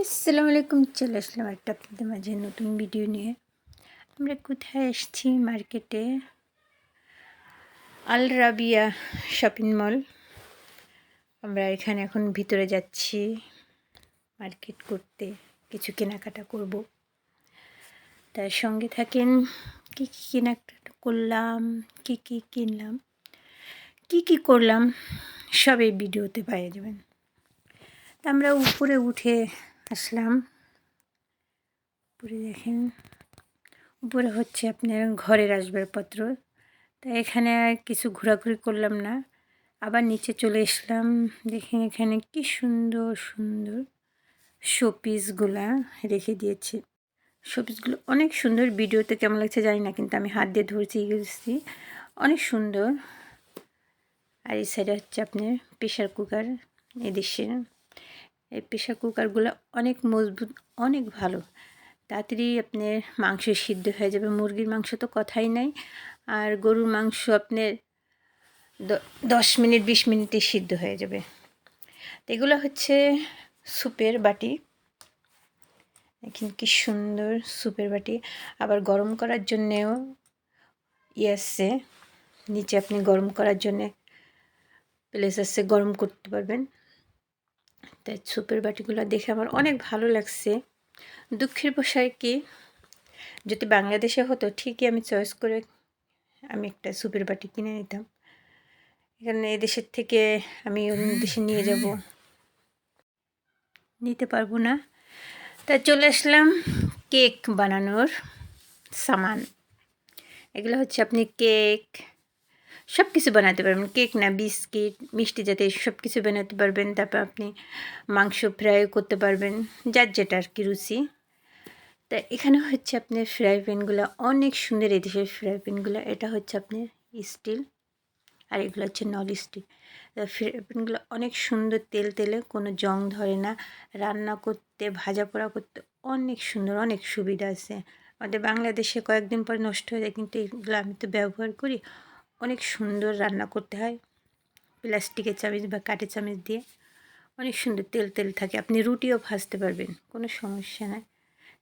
আসসালামু আলাইকুম, চলে আসলাম একটা আপনাদের মাঝে নতুন ভিডিও নিয়ে। আমরা কোথায় এসেছি? মার্কেটে, আল রাবিয়া শপিং মল। আমরা এখানে এখন ভিতরে যাচ্ছি মার্কেট করতে, কিছু কেনাকাটা করব। তার সঙ্গে থাকেন। কী কী কেনাকাটা করলাম, কী কী কিনলাম, কী কী করলাম, সব এই ভিডিওতে পেয়ে যাবেন। তা আমরা উপরে উঠে আসলাম। উপরে দেখেন, উপরে হচ্ছে আপনার ঘরের আসবাবপত্র। তাই এখানে আর কিছু ঘোরাঘুরি করলাম না, আবার নিচে চলে আসলাম। দেখেন এখানে কি সুন্দর সুন্দর শোপিসগুলা রেখে দিয়েছে। শোপিসগুলো অনেক সুন্দর, ভিডিওতে কেমন লাগছে জানি না, কিন্তু আমি হাত দিয়ে ধরছি গেছি, অনেক সুন্দর। আর এই সাইডে হচ্ছে আপনার প্রেশার কুকার। এই দেশের এই প্রেশার কুকারগুলো অনেক মজবুত, অনেক ভালো, তাড়াতাড়ি আপনার মাংস সিদ্ধ হয়ে যাবে। মুরগির মাংস তো কথাই নাই, আর গরুর মাংস আপনার 10 মিনিট 20 মিনিটে সিদ্ধ হয়ে যাবে। এগুলো হচ্ছে স্যুপের বাটি। দেখেন কি সুন্দর স্যুপের বাটি। আবার গরম করার জন্যেও আছে, নিচে আপনি গরম করার জন্যে প্লেস আছে, গরম করতে পারবেন। তাই স্যুপের বাটিগুলো দেখে আমার অনেক ভালো লাগছে। দুঃখের বিষয় কি, যদি বাংলাদেশে হতো ঠিকই আমি চয়েস করে আমি একটা স্যুপের বাটি কিনে নিতাম। এখানে এদেশের থেকে আমি অন্য দেশে নিয়ে যাব, নিতে পারবো না। তাই চলে আসলাম কেক বানানোর সামান। এগুলো হচ্ছে আপনি কেক সব কিছু বানাতে পারবেন, কেক না বিস্কিট মিষ্টি জাতীয় সব কিছু বানাতে পারবেন। তারপর আপনি মাংস ফ্রাই করতে পারবেন, যার যেটা আর কি রুচি। তা এখানে হচ্ছে আপনার ফ্রাই প্যানগুলো অনেক সুন্দর। এই দেশের ফ্রাই প্যানগুলো, এটা হচ্ছে আপনার স্টিল আর এগুলো হচ্ছে নন স্টিল। ফ্রাই প্যানগুলো অনেক সুন্দর, তেল তেলে কোনো জং ধরে না, রান্না করতে ভাজা পোড়া করতে অনেক সুন্দর, অনেক সুবিধা আছে। আমাদের বাংলাদেশে কয়েকদিন পর নষ্ট হয়ে যায়, কিন্তু এগুলো আমি তো ব্যবহার করি, অনেক সুন্দর রান্না করতে হয়। প্লাস্টিকের চামচ বা কাঠের চামচ দিয়ে অনেক সুন্দর তেল তেল থাকে, আপনি রুটিও ভাজতে পারবেন, কোনো সমস্যা নাই।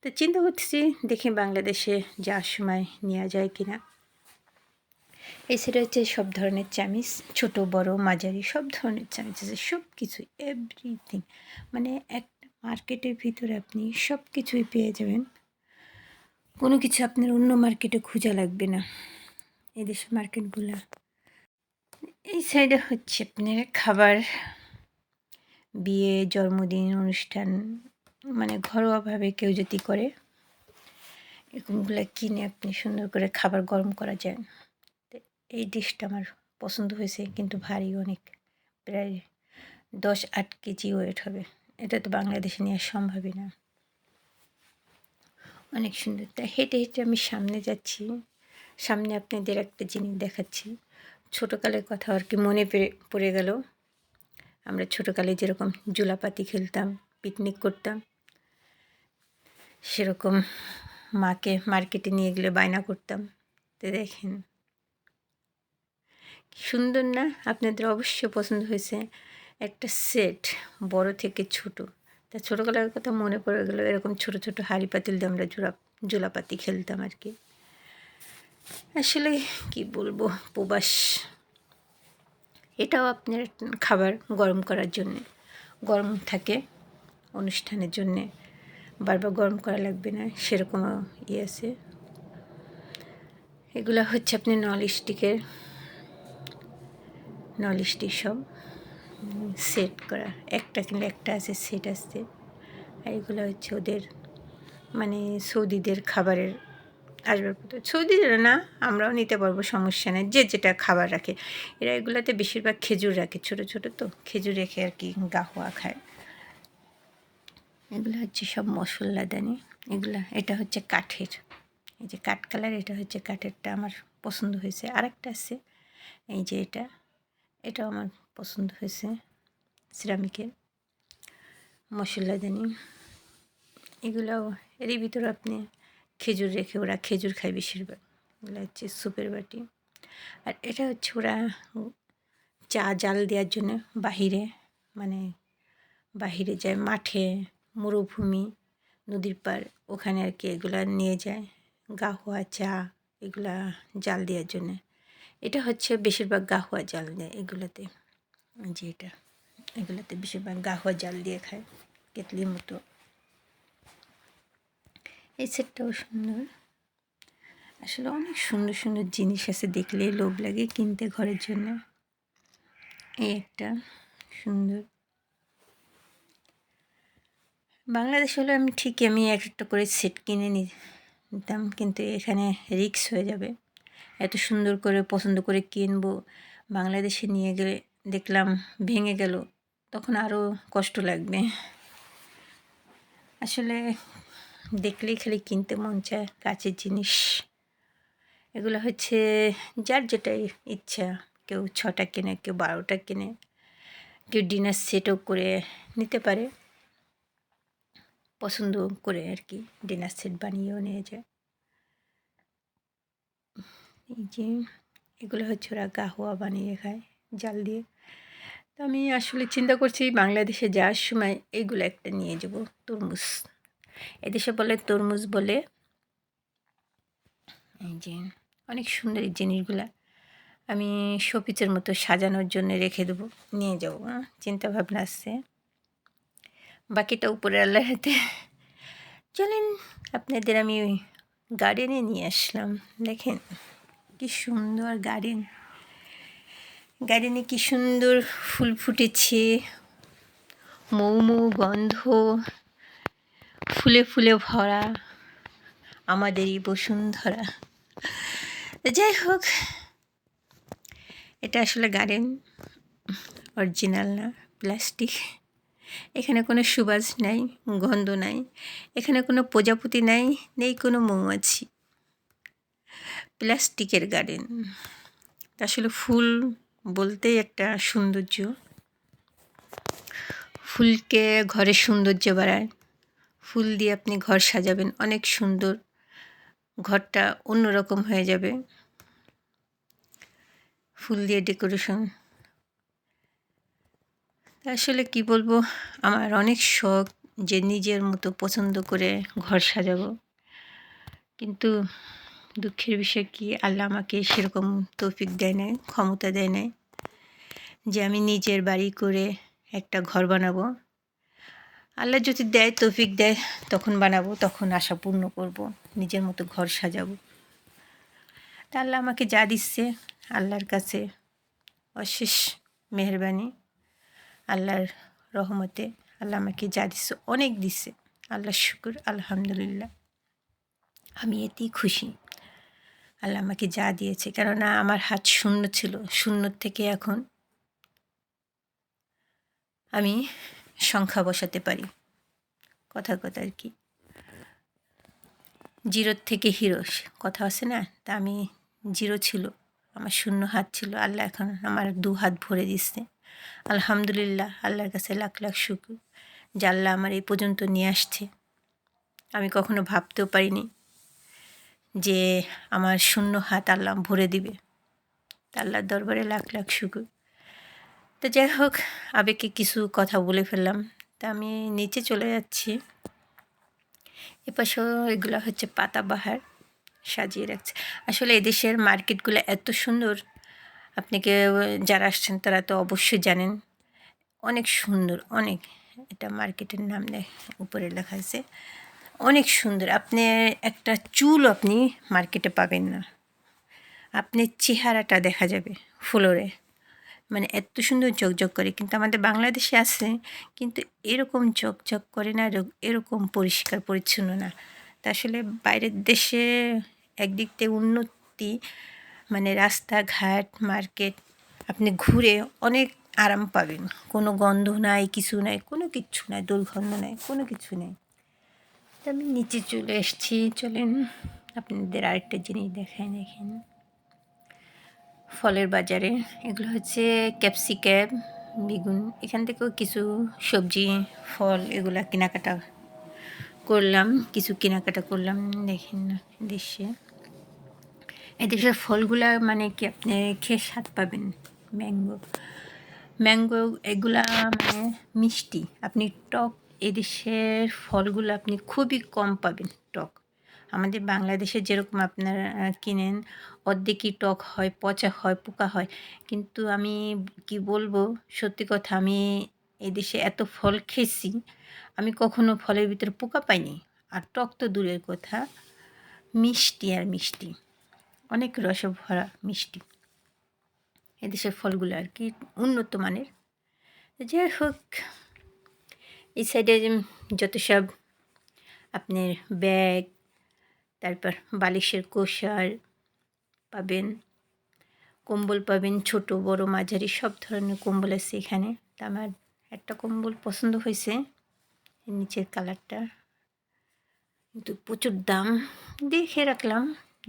তো চিন্তা করতেছি দেখি বাংলাদেশে যাওয়ার সময় নেওয়া যায় কিনা। এই সেটা হচ্ছে সব ধরনের চামিচ, ছোট বড় মাঝারি সব ধরনের চামিচ আছে, সব কিছু এভরিথিং। মানে একটা মার্কেটের ভিতরে আপনি সব কিছুই পেয়ে যাবেন, কোনো কিছু আপনার অন্য মার্কেটে খোঁজা লাগবে না। এই দেশের মার্কেটগুলো। এই সাইডে হচ্ছে আপনার খাবার, বিয়ে জন্মদিন অনুষ্ঠান, মানে ঘরোয়াভাবে কেউ যদি করে এরকমগুলো কিনে আপনি সুন্দর করে খাবার গরম করা যায়। তো এই ডিশটা আমার পছন্দ হয়েছে, কিন্তু ভারী অনেক, প্রায় 10-8 কেজি ওয়েট হবে। এটা তো বাংলাদেশে নেওয়া সম্ভবই না। অনেক সুন্দর। তাই হেঁটে হেঁটে আমি সামনে যাচ্ছি, সামনে আপনাদের একটা জিনিস দেখাচ্ছি। ছোটোকালের কথা আর কি মনে পড়ে গেল। আমরা ছোটোকালে যেরকম জুলাপাতি খেলতাম, পিকনিক করতাম, সেরকম মাকে মার্কেটে নিয়ে গেলে বায়না করতাম। তো দেখেন সুন্দর না? আপনাদের অবশ্যই পছন্দ হয়েছে। একটা সেট, বড় থেকে ছোট। তা ছোটোবেলার কথা মনে পড়ে গেলো, এরকম ছোট ছোট হাঁড়ি পাতিল দিয়ে আমরা জোলাপাতি খেলতাম আর কি। আসলে কি বলবো, প্রবাস। এটাও আপনার খাবার গরম করার জন্যে, গরম থাকে অনুষ্ঠানের জন্যে, বারবার গরম করা লাগবে না, সেরকমও আছে। এগুলো হচ্ছে আপনি ননস্টিক সব সেট করা, একটা কিনলে একটা আছে, সেট আসছে। আর এগুলো হচ্ছে ওদের মানে সৌদিদের খাবারের আসবাবপত্র। সৌদিদের না, আমরাও নিতে পারবো, সমস্যা নেই, যে যেটা খাবার রাখে। এরা এগুলোতে বেশিরভাগ খেজুর রাখে, ছোট ছোট তো খেজুর রেখে আর কি গাহুয়া খায়। এগুলো হচ্ছে সব মশলাদানি। এটা হচ্ছে কাঠের, এই যে কাঠ কালার, এটা হচ্ছে কাঠেরটা আমার পছন্দ হয়েছে। আরেকটা আছে এই যে এটাও আমার পছন্দ হয়েছে, সিরামিকের মশলাদানি। এগুলোও এরই ভিতরে আপনি খেজুর রেখে, ওরা খেজুর খায় বেশিরভাগ। এগুলো হচ্ছে স্যুপের বাটি। আর এটা হচ্ছে ওরা চা জাল দেওয়ার জন্য বাহিরে, মানে বাহিরে যায়, মাঠে মরুভূমি, নদীর পাড়, ওখানে আর কি এগুলা নিয়ে যায় গাহুয়া চা এগুলা জাল দেওয়ার জন্যে। এটা হচ্ছে বেশিরভাগ গাহুয়া জাল দেয় এগুলোতে, যে এটা এগুলোতে বেশিরভাগ গাহুয়া জাল দিয়ে খায় কেতলির মতো। এই সেটটাও সুন্দর। আসলে অনেক সুন্দর সুন্দর জিনিস আছে, দেখলে লোভ লাগে কিনতে ঘরের জন্য। এই একটা সুন্দর। বাংলাদেশ হলে আমি একটা করে সেট কিনে নিতাম, কিন্তু এখানে রিস্ক হয়ে যাবে। এত সুন্দর করে পছন্দ করে কিনবো, বাংলাদেশে নিয়ে গেলে দেখলাম ভেঙে গেল, তখন আরও কষ্ট লাগবে। আসলে দেখলেই খালি কিনতে মন চায় কাচের জিনিস। এগুলো হচ্ছে যার যেটা ইচ্ছা, কেউ 6টা কেনে, কেউ 12টা কেনে, কেউ ডিনার সেটও করে নিতে পারে, পছন্দ করে আর কি ডিনার সেট বানিয়েও নিয়ে যায়। এই যে এগুলো হচ্ছে ওরা গাহুয়া বানিয়ে খায় জাল দিয়ে। তো আমি আসলে চিন্তা করছি বাংলাদেশে যাওয়ার সময় এইগুলো একটা নিয়ে যাব, তরমুজ। এদেশে বলে তরমুজ বলে। এই যে অনেক সুন্দর এই জিনিসগুলা আমি শোপিসের মতো সাজানোর জন্য রেখে দেবো, নিয়ে যাবো। চিন্তা ভাবনা আসছে, বাকিটা উপরে আল্লাহর হাতে। চলেন আপনাদের আমি ওই গার্ডেনে নিয়ে আসলাম। দেখেন কি সুন্দর গার্ডেন, গার্ডেনে কি সুন্দর ফুল ফুটেছে, মৌ মৌ গন্ধ, ফুলে ফুলে ভরা আমাদেরই বসুন্ধরা। যাই হোক, এটা আসলে গার্ডেন, অরিজিনাল না, প্লাস্টিক। এখানে কোনো সুবাস নাই, গন্ধ নাই, এখানে কোনো প্রজাপতি নাই, নেই কোনো মৌমাছি। প্লাস্টিকের গার্ডেন। আসলে ফুল বলতেই একটা সৌন্দর্য, ফুলকে ঘরের সৌন্দর্য বাড়ায়। ফুল দিয়ে আপনি ঘর সাজাবেন, অনেক সুন্দর, ঘরটা অন্যরকম হয়ে যাবে ফুল দিয়ে ডেকোরেশন। আসলে কি বলবো, আমার অনেক শখ যে নিজের মতো পছন্দ করে ঘর সাজাবো, কিন্তু দুঃখের বিষয় কি আল্লাহ আমাকে সেরকম তৌফিক দেয় নাই, ক্ষমতা দেয় নাই যে আমি নিজের বাড়ি করে একটা ঘর বানাবো। আল্লাহ যদি দেয়, তৌফিক দেয়, তখন বানাবো, তখন আশা পূর্ণ করবো, নিজের মতো ঘর সাজাবো। তা আল্লাহ আমাকে যা দিচ্ছে, আল্লাহর কাছে অশেষ মেহেরবানি, আল্লাহর রহমতে আল্লাহ আমাকে যা দিচ্ছে, অনেক দিচ্ছে, আল্লাহ শুকুর, আলহামদুলিল্লাহ। আমি এতেই খুশি আল্লাহ আমাকে যা দিয়েছে, কেননা আমার হাত শূন্য ছিল, শূন্য থেকে এখন আমি সংখ্যা বসাতে পারি, কথা কথা আর কি। জিরোর থেকে হিরো কথা আছে না, তা আমি জিরো ছিল, আমার শূন্য হাত ছিল, আল্লাহ এখন আমার 2 হাত ভরে দিচ্ছে, আলহামদুলিল্লাহ। আল্লাহর কাছে লাখ লাখ শুকর যে আল্লাহ আমার এই পর্যন্ত নিয়ে আসছে। আমি কখনো ভাবতেও পারিনি যে আমার শূন্য হাত আল্লাহ ভরে দিবে, আল্লাহর দরবারে লাখ লাখ শুকর। তো যাই হোক, আবেগে কিছু কথা বলে ফেললাম, তা আমি নিচে চলে যাচ্ছি। এপাশেও এগুলো হচ্ছে পাতাবাহার সাজিয়ে রাখছে। আসলে এদেশের মার্কেটগুলো এত সুন্দর, আপনাকে যারা আসছেন তারা তো অবশ্যই জানেন, অনেক সুন্দর, অনেক। এটা মার্কেটের নাম উপরে লেখা আছে, অনেক সুন্দর। আপনি একটা চুল আপনি মার্কেটে পাবেন না, আপনার চেহারাটা দেখা যাবে ফ্লোরে, মানে এত সুন্দর ঝকঝক করে। কিন্তু আমাদের বাংলাদেশে আছে, কিন্তু এরকম ঝকঝক করে না, এরকম পরিষ্কার পরিচ্ছন্ন না। তা আসলে বাইরের দেশে একদিক থেকে উন্নতি, মানে রাস্তাঘাট মার্কেট আপনি ঘুরে অনেক আরাম পাবেন, কোনো গন্ধ নাই, কিছু নাই, কোনো কিচ্ছু নাই, দুর্গন্ধ নাই, কোনো কিছু নেই। তা আমি নিচে চলে এসেছি, চলেন আপনাদের আরেকটা জিনিস দেখাই। দেখেন ফলের বাজারে এগুলো হচ্ছে ক্যাপসিকাম, বেগুন, এখান থেকেও কিছু সবজি ফল এগুলা কেনাকাটা করলাম, কিছু কেনাকাটা করলাম। দেখেন না দেশে, এদেশের ফলগুলা মানে কি আপনি খেয়ে স্বাদ পাবেন। ম্যাঙ্গো, ম্যাঙ্গো এগুলা মানে মিষ্টি, আপনি টক এদেশের ফলগুলো আপনি খুবই কম পাবেন টক। আমাদের বাংলাদেশে যেরকম আপনারা কিনেন অর্ধেকই টক হয়, পচা হয়, পোকা হয়। কিন্তু আমি কি বলবো, সত্যি কথা, আমি এদেশে এত ফল খেয়েছি, আমি কখনো ফলের ভিতরে পোকা পাইনি। আর টক তো দূরের কথা, মিষ্টি আর মিষ্টি, অনেক রসে ভরা মিষ্টি। এদেশের ফলগুলো আর কি উন্নত মানের। যাই হোক, এই সাইডে যত সব আপনার ব্যাগ, তারপর বালিশের কোষার পাবেন, কম্বল পাবেন, ছোট বড় মাঝারি সব ধরনের কম্বল আছে এখানে। তা আমার একটা কম্বল পছন্দ হয়েছে, নিচের কালারটা, কিন্তু প্রচুর দাম। দেখে রাখলাম,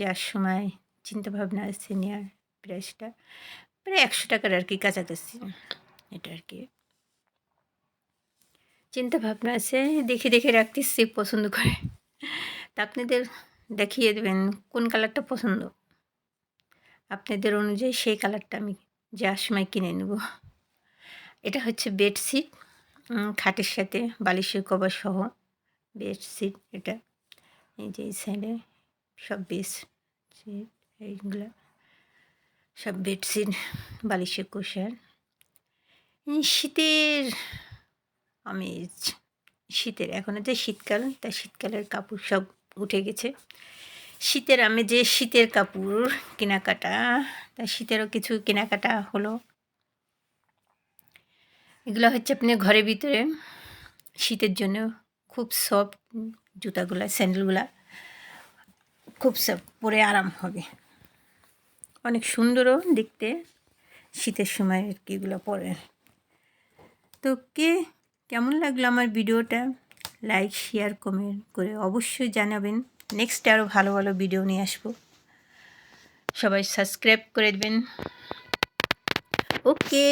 যার সময় চিন্তা ভাবনা আছে নেওয়ার প্রাইসটা প্রায় 100 টাকার আর কি কাছাকাছি। এটা আর কি চিন্তা ভাবনা আছে, দেখে দেখে রাখতেছি পছন্দ করে। তা আপনাদের দেখিয়ে দেবেন কোন কালারটা পছন্দ, আপনাদের অনুযায়ী সেই কালারটা আমি যাওয়ার সময় কিনে নেব। এটা হচ্ছে বেডশিট, খাটের সাথে বালিশের কভার সহ বেডশিট। এটা এই যে এই সাইডে সব বেডশিট, এইগুলো সব বেডশিট, বালিশের কোষার। শীতের আমেজ, শীতের এখনও যে শীতকাল, তাই শীতকালের কাপড় সব উঠে গেছে। শীতের আমেজে শীতের কাপড় কেনাকাটা, তা শীতেরও কিছু কেনাকাটা হলো। এগুলো হচ্ছে আপনি ঘরের ভিতরে শীতের জন্য খুব সফট জুতাগুলা, স্যান্ডেলগুলা খুব সফট, পরে আরাম হবে, অনেক সুন্দরও দেখতে শীতের সময় আর কি এগুলো পরে। তো কেমন লাগলো আমার ভিডিওটা, লাইক শেয়ার কমেন্ট করে অবশ্যই জানাবেন। নেক্সট আরও ভালো ভালো ভিডিও নিয়ে আসবো, সবাই সাবস্ক্রাইব করে দেবেন। ওকে।